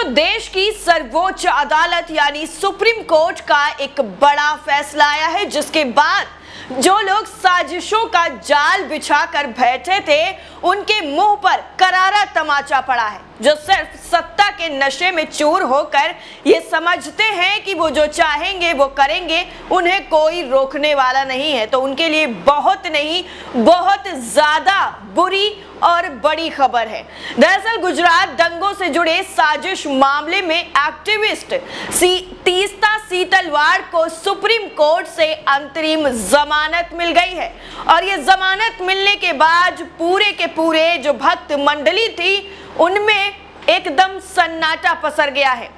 देश की सर्वोच्च अदालत यानी सुप्रीम कोर्ट का एक बड़ा फैसला आया है, जिसके बाद जो लोग साजिशों का जाल बिछाकर बैठे थे उनके मुंह पर करारा तमाचा पड़ा है। जो सिर्फ सत्ता के नशे में चूर होकर ये समझते हैं कि वो जो चाहेंगे वो करेंगे, उन्हें कोई रोकने वाला नहीं है, तो उनके लिए बहुत नहीं बहुत ज्यादा बुरी और बड़ी खबर है। दरअसल गुजरात दंगों से जुड़े साजिश मामले में एक्टिविस्ट तीस्ता सीतलवाड़ को सुप्रीम कोर्ट से अंतरिम जमानत मिल गई है और ये जमानत मिलने के बाद पूरे के पूरे जो भक्त मंडली थी उनमें एकदम सन्नाटा पसर गया है।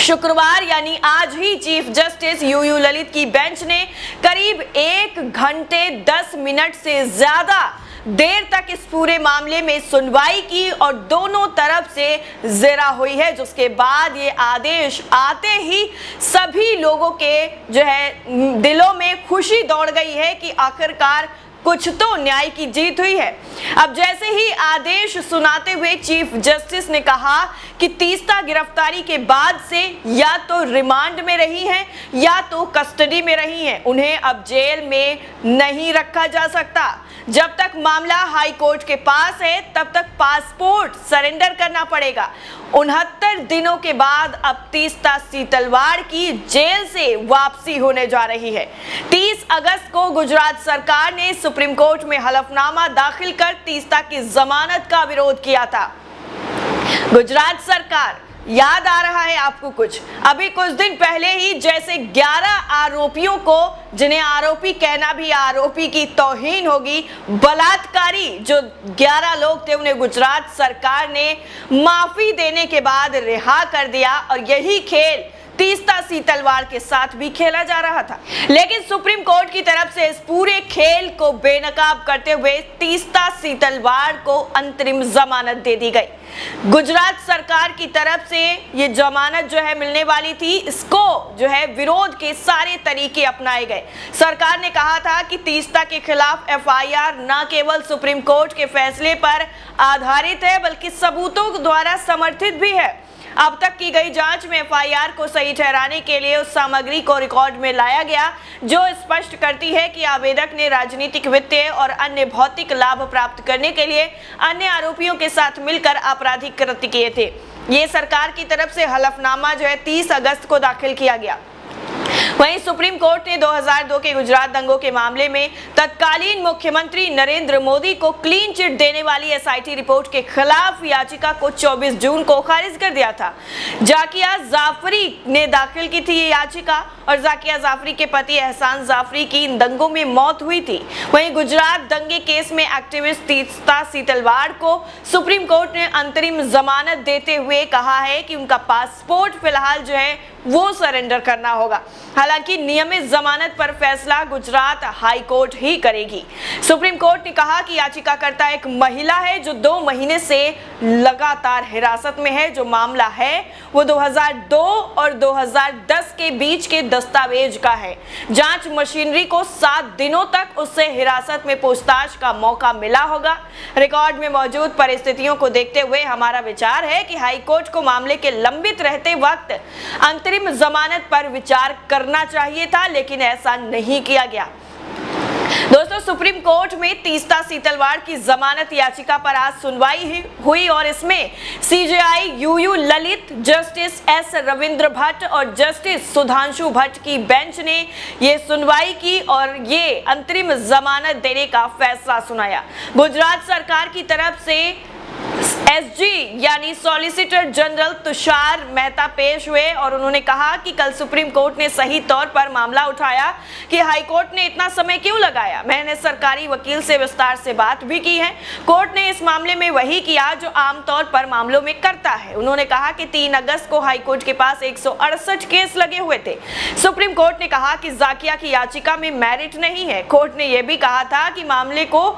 शुक्रवार यानी आज ही चीफ जस्टिस यूयू ललित की बेंच ने करीब 1 घंटे 10 मिनट से ज्यादा देर तक इस पूरे मामले में सुनवाई की और दोनों तरफ से ज़ेरा हुई है, जिसके बाद ये आदेश आते ही सभी लोगों के जो है दिलों में खुशी दौड़ गई है कि आखिरकार कुछ तो न्याय की जीत हुई है। अब जैसे ही आदेश सुनाते हुए चीफ जस्टिस ने कहा कि तीस्ता गिरफ्तारी के बाद से या तो रिमांड में रही हैं या तो कस्टडी में रही हैं, उन्हें अब जेल में नहीं रखा जा सकता। जब तक मामला हाई कोर्ट के पास है तब तक पासपोर्ट सरेंडर करना पड़ेगा। 69 दिनों के बाद अब तीस्ता सीतलवाड़ की जेल से वापसी होने जा रही है। 30 अगस्त को गुजरात सरकार ने सुप्रीम कोर्ट में हलफनामा दाखिल कर तीस्ता की जमानत का विरोध किया था। गुजरात सरकार, याद आ रहा है आपको कुछ? अभी कुछ दिन पहले ही जैसे 11 आरोपियों को, जिन्हें आरोपी कहना भी आरोपी की तौहीन होगी, बलात्कारी जो 11 लोग थे उन्हें गुजरात सरकार ने माफी देने के बाद रिहा कर दिया और यही खेल तीस्ता सीतलवाड़ के साथ भी खेला जा रहा था। लेकिन सुप्रीम कोर्ट की तरफ से इस पूरे खेल को बेनकाब करते हुए तीस्ता सीतलवाड़ को अंतरिम जमानत दे दी गई। गुजरात सरकार की तरफ से ये जमानत जो है मिलने वाली थी, इसको जो है विरोध के सारे तरीके अपनाए गए। सरकार ने कहा था कि तीस्ता के खिलाफ एफआईआर न केवल सुप्रीम कोर्ट के फैसले पर आधारित है बल्कि सबूतों द्वारा समर्थित भी है। अब तक की गई जांच में एफआईआर को सही ठहराने के लिए उस सामग्री को रिकॉर्ड में लाया गया जो स्पष्ट करती है कि आवेदक ने राजनीतिक, वित्तीय और अन्य भौतिक लाभ प्राप्त करने के लिए अन्य आरोपियों के साथ मिलकर आपराधिक कृत्य किए थे। ये सरकार की तरफ से हलफनामा जो है 30 अगस्त को दाखिल किया गया। वहीं सुप्रीम कोर्ट ने 2002 के गुजरात दंगों के मामले में तत्कालीन मुख्यमंत्री नरेंद्र मोदी को क्लीन चिट देने वाली एसआईटी रिपोर्ट के खिलाफ याचिका को 24 जून को खारिज कर दिया था। जाकिया जाफरी ने दाखिल की थी ये याचिका और जाकिया जाफरी के पति एहसान जाफरी की इन दंगों में मौत हुई थी। वहीं गुजरात दंगे केस में एक्टिविस्ट तीस्ता सीतलवाड़ को सुप्रीम कोर्ट ने अंतरिम जमानत देते हुए कहा है कि उनका पासपोर्ट फिलहाल जो है वो सरेंडर करना होगा। हालांकि नियमित जमानत पर फैसला गुजरात हाई कोर्ट ही करेगी। सुप्रीम कोर्ट ने कहा कि याचिकाकर्ता एक महिला है जो 2 महीने से लगातार हिरासत में है। जो मामला है वो 2002 और 2010 के बीच के दस्तावेज का है। जांच मशीनरी को 7 दिनों तक उससे हिरासत में पूछताछ का मौका मिला होगा। रिकॉर्ड में मौजूद परिस्थितियों को देखते हुए हमारा विचार है कि हाई कोर्ट को मामले के लंबित रहते वक्त अंतरिम जमानत पर विचार करना चाहिए था, लेकिन ऐसा नहीं किया गया। दोस्तों, सुप्रीम कोर्ट में तीस्ता सीतलवाड़ की जमानत याचिका पर आज सुनवाई हुई और इसमें सीजेआई यूयू ललित, जस्टिस एस रविंद्र भट्ट और जस्टिस सुधांशु भट्ट की बेंच ने ये सुनवाई की और ये अंतरिम जमानत देने का फैसला सुनाया। गुजरात सरकार की तरफ से एसजी यानी सॉलिसिटर जनरल तुषार मेहता पेश हुए और उन्होंने कहा कि कल सुप्रीम कोर्ट ने सही तौर पर मामला उठाया कि हाई कोर्ट ने इतना समय क्यों लगाया। मैंने सरकारी वकील से विस्तार से बात भी की है। कोर्ट ने इस मामले में वही किया जो आमतौर पर मामलों में करता है। उन्होंने कहा कि 3 अगस्त को हाई कोर्ट के पास 168 केस लगे हुए थे। सुप्रीम कोर्ट ने कहा कि जाकिया की याचिका में मेरिट नहीं है। कोर्ट ने यह भी कहा था कि मामले को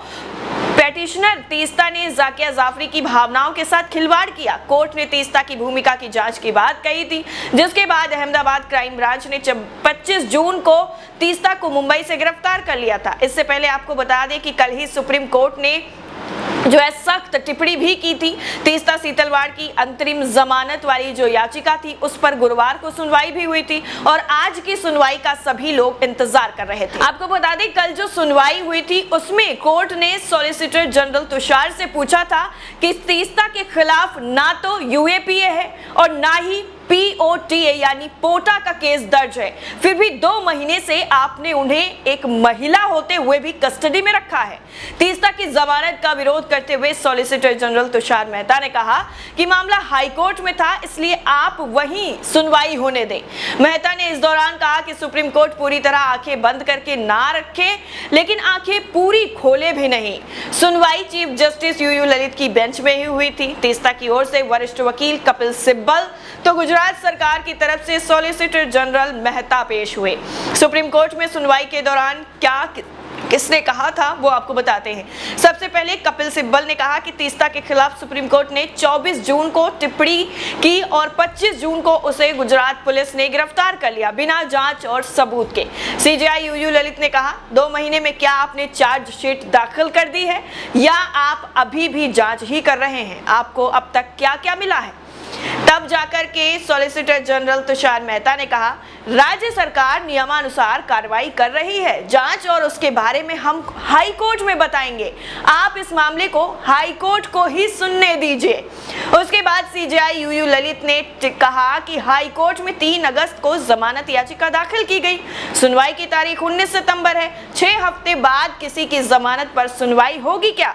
पेटिशनर तीस्ता ने जाकिया जाफरी की भावनाओं के साथ खिलवाड़ किया। कोर्ट ने तीस्ता की भूमिका की जांच की बात कही थी, जिसके बाद अहमदाबाद क्राइम ब्रांच ने 25 जून को तीस्ता को मुंबई से गिरफ्तार कर लिया था। इससे पहले आपको बता दें कि कल ही सुप्रीम कोर्ट ने जो है सख्त टिप्पणी भी की थी। तीस्ता सीतलवाड़ की अंतरिम जमानत वाली जो याचिका थी उस पर गुरुवार को सुनवाई भी हुई थी और आज की सुनवाई का सभी लोग इंतजार कर रहे थे। आपको बता दें कल जो सुनवाई हुई थी उसमें कोर्ट ने सॉलिसिटर जनरल तुषार से पूछा था कि तीस्ता के खिलाफ ना तो यूएपीए है और ना ही पीओटीए यानी पोटा का केस दर्ज है, फिर भी 2 महीने से आपने उन्हें एक महिला होते हुए भी कस्टडी में रखा है। तीस्ता की जमानत का विरोध करते हुए सॉलिसिटर जनरल तुषार मेहता ने कहा कि मामला हाईकोर्ट में था, इसलिए आप वहीं सुनवाई होने दें। मेहता ने इस दौरान कहा कि सुप्रीम कोर्ट पूरी तरह आंखें बंद करके ना रखे लेकिन आंखें पूरी खोले भी नहीं। सुनवाई चीफ जस्टिस यूयू ललित की बेंच में ही हुई थी। तीस्ता की ओर से वरिष्ठ वकील कपिल सिब्बल तो गुजरात सरकार की तरफ से सॉलिसिटर जनरल मेहता पेश हुए। सुप्रीम कोर्ट में सुनवाई के दौरान क्या किसने कहा था वो आपको बताते हैं। सबसे पहले कपिल सिब्बल ने कहा कि तीस्ता के खिलाफ सुप्रीम कोर्ट ने 24 जून को टिप्पणी की और 25 जून को उसे गुजरात पुलिस ने गिरफ्तार कर लिया बिना जांच और सबूत के। सीजेआई यूयू ललित ने कहा 2 महीने में क्या आपने चार्जशीट दाखिल कर दी है या आप अभी भी जांच ही कर रहे हैं? आपको अब तक क्या क्या मिला है? तब जाकर के सॉलिसिटर जनरल तुषार मेहता ने कहा राज्य सरकार नियमानुसार कार्रवाई कर रही है, जांच और उसके बारे में हम हाई कोर्ट में बताएंगे। आप इस मामले को हाई कोर्ट को ही सुनने दीजिए। उसके बाद सीजेआई यूयू ललित ने कहा कि हाई कोर्ट में 3 अगस्त को जमानत याचिका दाखिल की गई। सुनवाई की तारीख 19 सितंबर है। 6 हफ्ते बाद किसी की जमानत पर सुनवाई होगी क्या?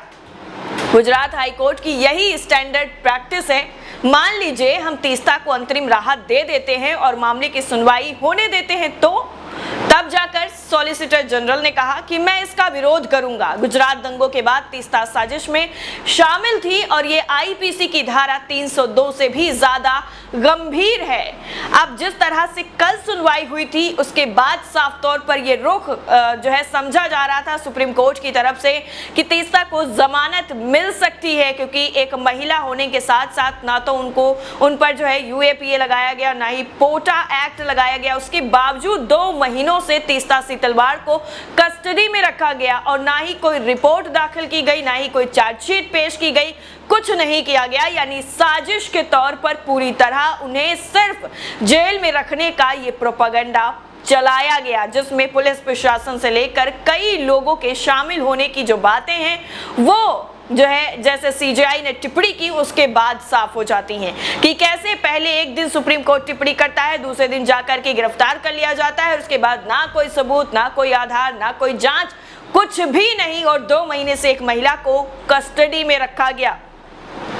गुजरात हाई कोर्ट की यही स्टैंडर्ड प्रैक्टिस है। मान लीजिए हम तीस्ता को अंतरिम राहत दे देते हैं और मामले की सुनवाई होने देते हैं तो तब जाकर सॉलिसिटर जनरल ने कहा कि मैं इसका विरोध करूंगा। गुजरात दंगों के बाद तीस्ता साजिश में शामिल थी और ये आईपीसी की धारा 302 से भी ज्यादा गंभीर है। अब जिस तरह से कल सुनवाई हुई थी उसके बाद साफ तौर पर ये रुख जो है समझा जा रहा था सुप्रीम कोर्ट की तरफ से कि तीस्ता को जमानत मिल सकती है, क्योंकि एक महिला होने के साथ साथ ना तो उन पर जो है यूएपीए लगाया गया ना ही पोटा एक्ट लगाया गया। उसके बावजूद 2 महीनों से तीस्ता सीतलवाड़ को कस्टडी में रखा गया और ना ही कोई रिपोर्ट दाखिल की गई, ना ही कोई चार्जशीट पेश की गई, कुछ नहीं किया गया। यानी साजिश के तौर पर पूरी तरह उन्हें सिर्फ जेल में रखने का ये प्रोपेगेंडा चलाया गया, जिसमें पुलिस प्रशासन से लेकर कई लोगों के शामिल होने की जो बातें हैं वो जो है जैसे सीजेआई ने टिप्पणी की उसके बाद साफ हो जाती हैं कि कैसे पहले एक दिन सुप्रीम कोर्ट टिप्पणी करता है, दूसरे दिन जाकर के गिरफ्तार कर लिया जाता है, उसके बाद ना कोई सबूत, ना कोई आधार, ना कोई जांच, कुछ भी नहीं और 2 महीने से एक महिला को कस्टडी में रखा गया।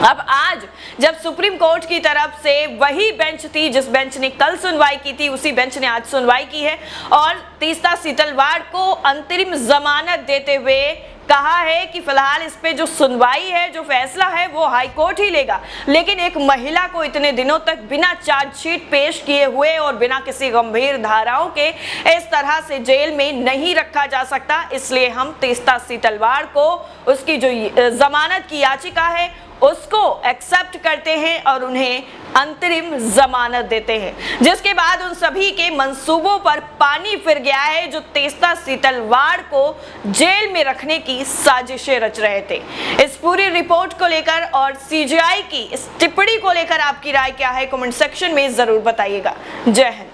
अब आज जब सुप्रीम कोर्ट की तरफ से वही बेंच थी जिस बेंच ने कल सुनवाई की थी, उसी बेंच ने आज सुनवाई की है और तीस्ता सीतलवाड़ को अंतरिम जमानत देते हुए कहा है कि फिलहाल इस पे जो सुनवाई है, जो फैसला है वो हाई कोर्ट ही लेगा, लेकिन एक महिला को इतने दिनों तक बिना चार्जशीट पेश किए हुए और बिना किसी गंभीर धाराओं के इस तरह से जेल में नहीं रखा जा सकता। इसलिए हम तीस्ता सीतलवाड़ को उसकी जो जमानत की याचिका है उसको एक्सेप्ट करते हैं और उन्हें अंतरिम जमानत देते हैं, जिसके बाद उन सभी के मंसूबों पर पानी फिर गया है जो तीस्ता सीतलवाड़ को जेल में रखने की साजिशें रच रहे थे। इस पूरी रिपोर्ट को लेकर और सीजेआई की इस टिप्पणी को लेकर आपकी राय क्या है, कमेंट सेक्शन में जरूर बताइएगा। जय हिंद।